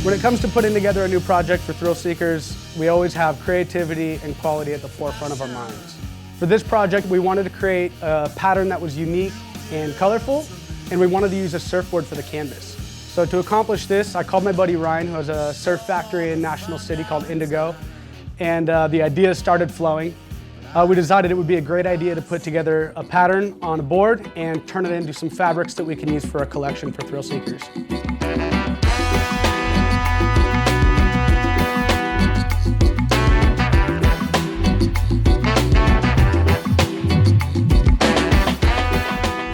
When it comes to putting together a new project for thrill seekers, we always have creativity and quality at the forefront of our minds. For this project, we wanted to create a pattern that was unique and colorful, and we wanted to use a surfboard for the canvas. So to accomplish this, I called my buddy Ryan, who has a surf factory in National City called Indigo, and the ideas started flowing. We decided it would be a great idea to put together a pattern on a board and turn it into some fabrics that we can use for a collection for thrill seekers.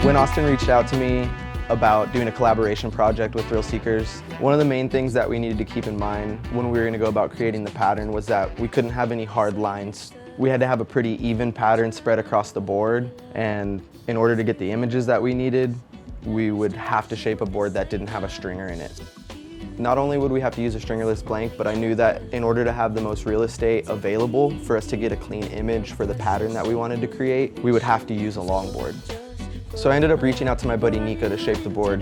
When Austin reached out to me about doing a collaboration project with thrill seekers, one of the main things that we needed to keep in mind when we were going to go about creating the pattern was that we couldn't have any hard lines. We had to have a pretty even pattern spread across the board, and in order to get the images that we needed, we would have to shape a board that didn't have a stringer in it. Not only would we have to use a stringerless blank, but I knew that in order to have the most real estate available for us to get a clean image for the pattern that we wanted to create, we would have to use a longboard. So I ended up reaching out to my buddy Nico to shape the board.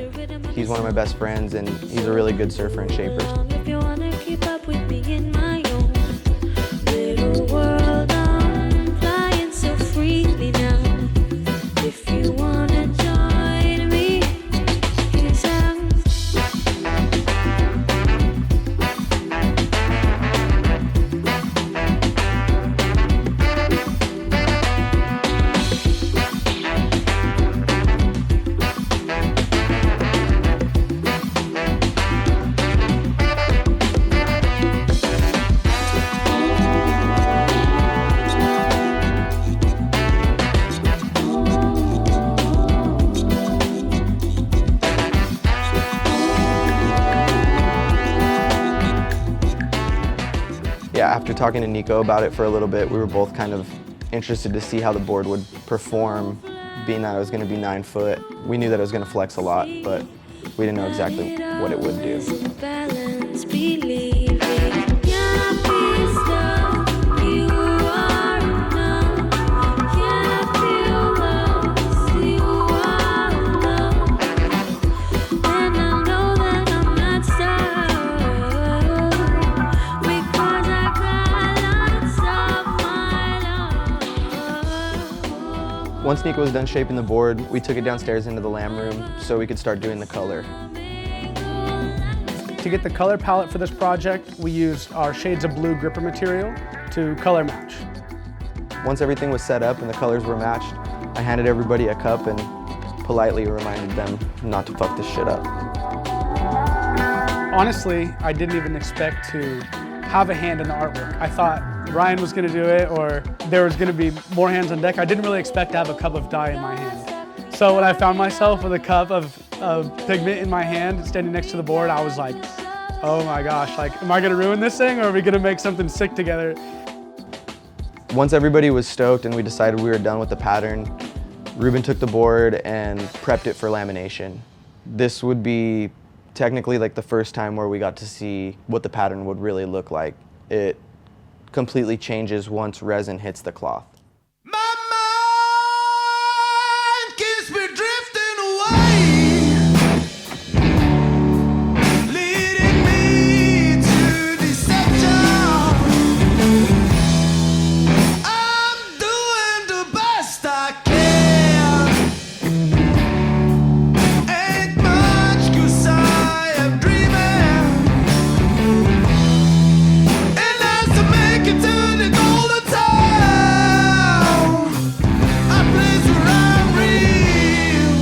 He's one of my best friends and he's a really good surfer and shaper. Yeah, after talking to Nico about it for a little bit, we were both kind of interested to see how the board would perform, being that it was going to be 9 foot. We knew that it was going to flex a lot, but we didn't know exactly what it would do. Once Nico was done shaping the board, we took it downstairs into the lamb room so we could start doing the color. To get the color palette for this project, we used our shades of blue gripper material to color match. Once everything was set up and the colors were matched, I handed everybody a cup and politely reminded them not to fuck this shit up. Honestly, I didn't even expect to have a hand in the artwork. I thought Ryan was going to do it, or there was going to be more hands on deck. I didn't really expect to have a cup of dye in my hand. So when I found myself with a cup of pigment in my hand standing next to the board, I was like, oh my gosh, like, am I going to ruin this thing, or are we going to make something sick together? Once everybody was stoked and we decided we were done with the pattern, Ruben took the board and prepped it for lamination. This would be technically like the first time where we got to see what the pattern would really look like. It completely changes once resin hits the cloth. My mind keeps me drifting away, leading me to deception. I'm doing the best I can. Ain't much 'cause I am dreaming. And as to make it to the golden town, a place where I'm real.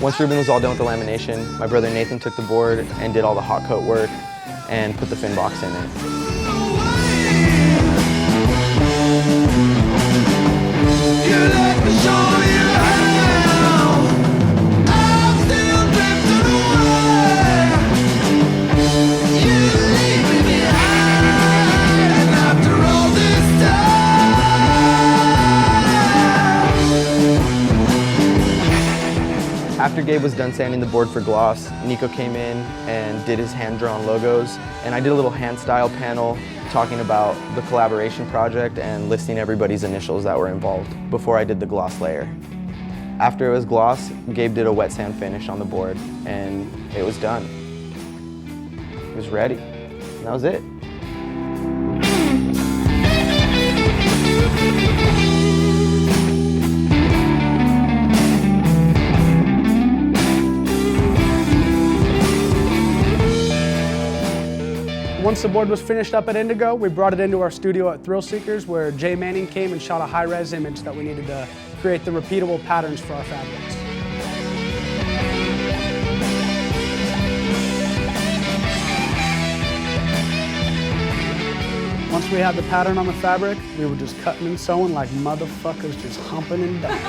Once Ruben was all done with the lamination, my brother Nathan took the board and did all the hot coat work and put the fin box in it. You let me show you how. I'm still drifting away. You leave me behind after all this time. After Gabe was done sanding the board for gloss, Nico came in and did his hand-drawn logos, and I did a little hand-style panel talking about the collaboration project and listing everybody's initials that were involved before I did the gloss layer. After it was gloss, Gabe did a wet sand finish on the board, and it was done. It was ready, and that was it. Once the board was finished up at Indigo, we brought it into our studio at Thrill Seekers, where Jay Manning came and shot a high-res image that we needed to create the repeatable patterns for our fabrics. Once we had the pattern on the fabric, we were just cutting and sewing like motherfuckers, just humping and dumping.